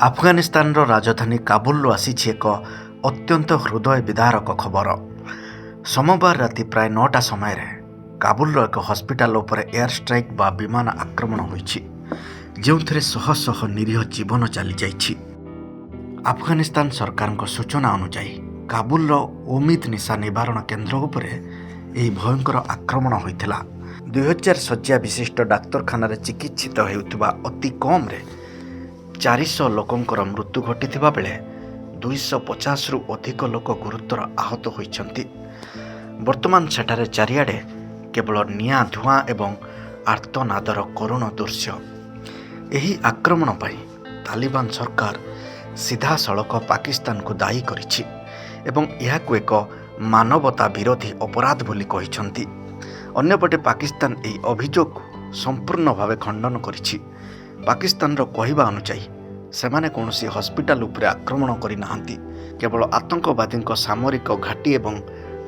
ଆଫଗାନିସ୍ତାନର ରାଜଧାନୀ କାବୁଲରୁ ଆସିଛି ଏକ ଅତ୍ୟନ୍ତ ହୃଦୟ ବିଦାରକ ଖବର। ସୋମବାର ରାତି ପ୍ରାୟ 9ଟା ସମୟରେ କାବୁଲର ଏକ ହସ୍ପିଟାଲ ଉପରେ ଏୟାର ଷ୍ଟ୍ରାଇକ୍ ବା ବିମାନ ଆକ୍ରମଣ ହୋଇଛି, ଯେଉଁଥିରେ ଶହ ଶହ ନିରୀହ ଜୀବନ ଚାଲିଯାଇଛି। ଆଫଗାନିସ୍ତାନ ସରକାରଙ୍କ ସୂଚନା ଅନୁଯାୟୀ କାବୁଲର ଉମିଦ ନିଶା ନିବାରଣ କେନ୍ଦ୍ର ଉପରେ ଏହି ଭୟଙ୍କର ଆକ୍ରମଣ ହୋଇଥିଲା। 2000 ଶଯ୍ୟା ବିଶିଷ୍ଟ ଡାକ୍ତରଖାନାରେ ଚିକିତ୍ସିତ ହେଉଥିବା ଅତି କମ୍ରେ 400 ଲୋକଙ୍କର ମୃତ୍ୟୁ ଘଟିଥିବା ବେଳେ 250ରୁ ଅଧିକ ଲୋକ ଗୁରୁତର ଆହତ ହୋଇଛନ୍ତି। ବର୍ତ୍ତମାନ ସେଠାରେ ଚାରିଆଡ଼େ କେବଳ ନିଆଁ, ଧୂଆଁ ଏବଂ ଆର୍ତ୍ତନାଦର କରୁଣ ଦୃଶ୍ୟ। ଏହି ଆକ୍ରମଣ ପାଇଁ ତାଲିବାନ ସରକାର ସିଧାସଳଖ ପାକିସ୍ତାନକୁ ଦାୟୀ କରିଛି ଏବଂ ଏହାକୁ ଏକ ମାନବତା ବିରୋଧୀ ଅପରାଧ ବୋଲି କହିଛନ୍ତି। ଅନ୍ୟପଟେ ପାକିସ୍ତାନ ଏହି ଅଭିଯୋଗକୁ ସମ୍ପୂର୍ଣ୍ଣ ଭାବେ ଖଣ୍ଡନ କରିଛି। ପାକିସ୍ତାନର କହିବା ଅନୁଯାୟୀ ସେମାନେ କୌଣସି ହସ୍ପିଟାଲ ଉପରେ ଆକ୍ରମଣ କରିନାହାନ୍ତି, କେବଳ ଆତଙ୍କବାଦୀଙ୍କ ସାମରିକ ଘାଟି ଏବଂ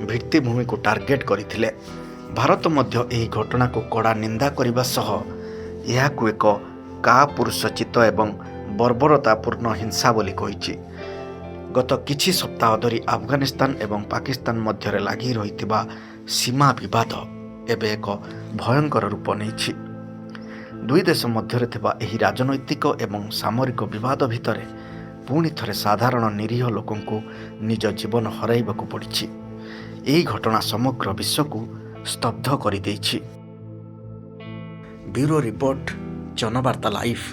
ଭିତ୍ତିଭୂମିକୁ ଟାର୍ଗେଟ କରିଥିଲେ। ଭାରତ ମଧ୍ୟ ଏହି ଘଟଣାକୁ କଡ଼ା ନିନ୍ଦା କରିବା ସହ ଏହାକୁ ଏକ କାପୁରୁଷୋଚିତ ଏବଂ ବର୍ବରତାପୂର୍ଣ୍ଣ ହିଂସା ବୋଲି କହିଛି। ଗତ କିଛି ସପ୍ତାହ ଧରି ଆଫଗାନିସ୍ତାନ ଏବଂ ପାକିସ୍ତାନ ମଧ୍ୟରେ ଲାଗି ରହିଥିବା ସୀମା ବିବାଦ ଏବେ ଏକ ଭୟଙ୍କର ରୂପ ନେଇଛି। ଦୁଇ ଦେଶ ମଧ୍ୟରେ ଥିବା ଏହି ରାଜନୈତିକ ଏବଂ ସାମରିକ ବିବାଦ ଭିତରେ ପୁଣି ଥରେ ସାଧାରଣ ନିରୀହ ଲୋକଙ୍କୁ ନିଜ ଜୀବନ ହରାଇବାକୁ ପଡ଼ିଛି। ଏହି ଘଟଣା ସମଗ୍ର ବିଶ୍ୱକୁ ସ୍ତବ୍ଧ କରିଦେଇଛି। Bureau report, Janabarta live.